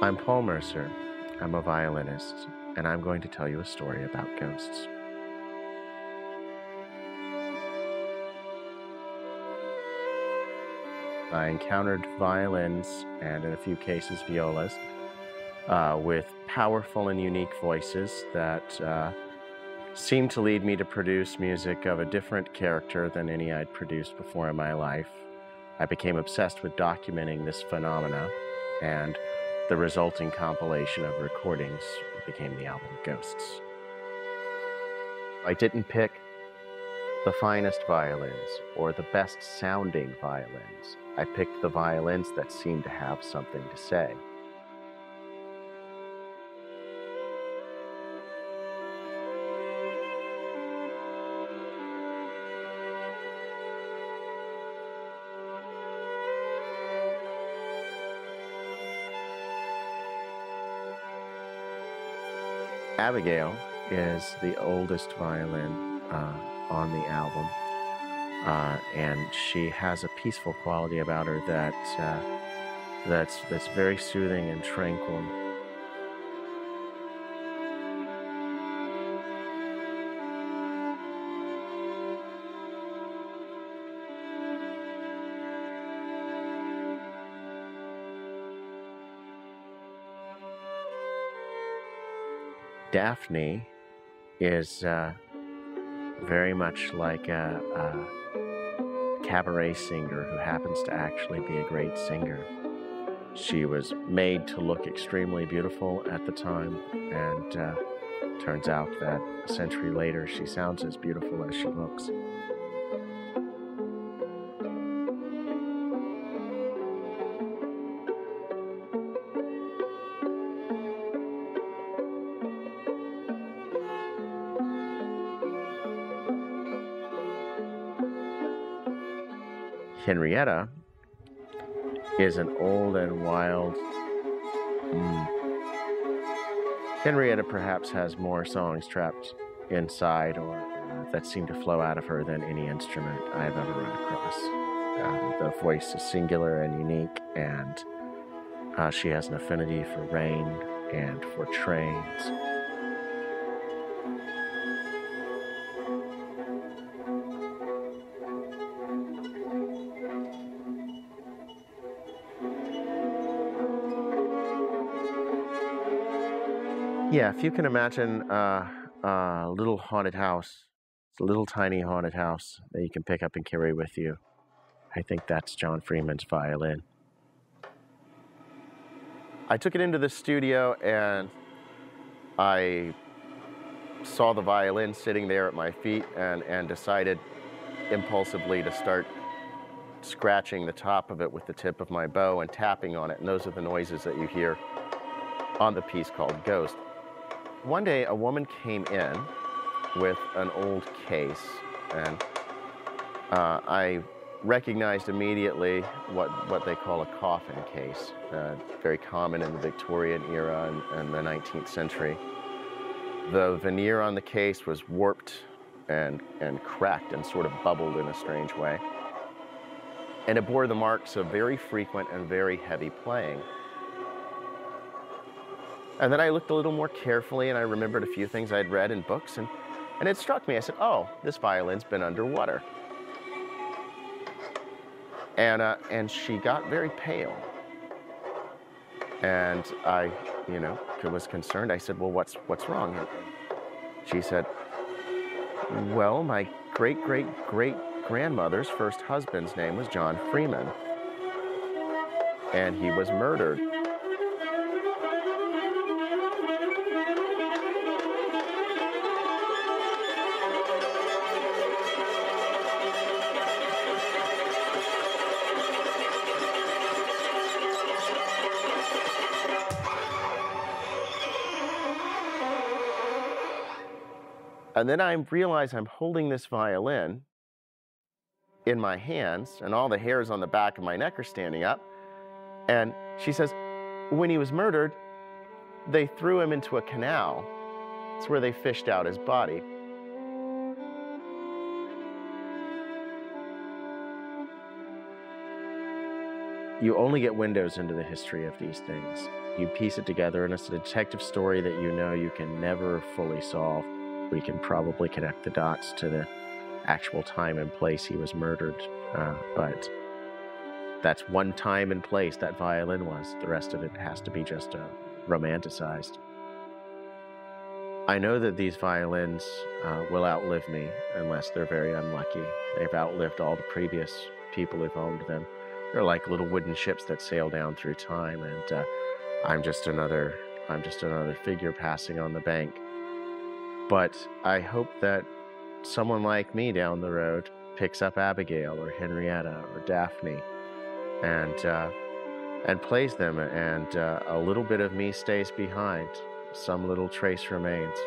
I'm Paul Mercer. I'm a violinist, and I'm going to tell you a story about ghosts. I encountered violins, and in a few cases violas, with powerful and unique voices that seemed to lead me to produce music of a different character than any I'd produced before in my life. I became obsessed with documenting this phenomena, and the resulting compilation of recordings became the album Ghosts. I didn't pick the finest violins or the best sounding violins. I picked the violins that seemed to have something to say. Abigail is the oldest violin on the album, and she has a peaceful quality about her that's very soothing and tranquil. Daphne is very much like a cabaret singer who happens to actually be a great singer. She was made to look extremely beautiful at the time, and turns out that a century later she sounds as beautiful as she looks. Henrietta is an old and wild. Henrietta perhaps has more songs trapped inside or that seem to flow out of her than any instrument I've ever run across. The voice is singular and unique, and she has an affinity for rain and for trains. Yeah, if you can imagine a little haunted house, it's a little tiny haunted house that you can pick up and carry with you. I think that's John Freeman's violin. I took it into the studio and I saw the violin sitting there at my feet and decided impulsively to start scratching the top of it with the tip of my bow and tapping on it. And those are the noises that you hear on the piece called Ghost. One day, a woman came in with an old case, and I recognized immediately what they call a coffin case, very common in the Victorian era and the 19th century. The veneer on the case was warped and cracked and sort of bubbled in a strange way. And it bore the marks of very frequent and very heavy playing. And then I looked a little more carefully, and I remembered a few things I'd read in books, and it struck me. I said, oh, this violin's been underwater. And she got very pale. And I, was concerned. I said, well, what's wrong? And she said, well, my great-great-great-grandmother's first husband's name was John Freeman, and he was murdered. And then I realize I'm holding this violin in my hands, and all the hairs on the back of my neck are standing up. And she says, when he was murdered, they threw him into a canal. It's where they fished out his body. You only get windows into the history of these things you piece it together, and it's a detective story that you know you can never fully solve. We can probably connect the dots to the actual time and place he was murdered, but that's one time and place that violin was. The rest of it has to be just romanticized. I know that these violins will outlive me unless they're very unlucky. They've outlived all the previous people who've owned them. They're like little wooden ships that sail down through time, and I'm just another figure passing on the bank. But I hope that someone like me down the road picks up Abigail or Henrietta or Daphne and plays them, and a little bit of me stays behind. Some little trace remains.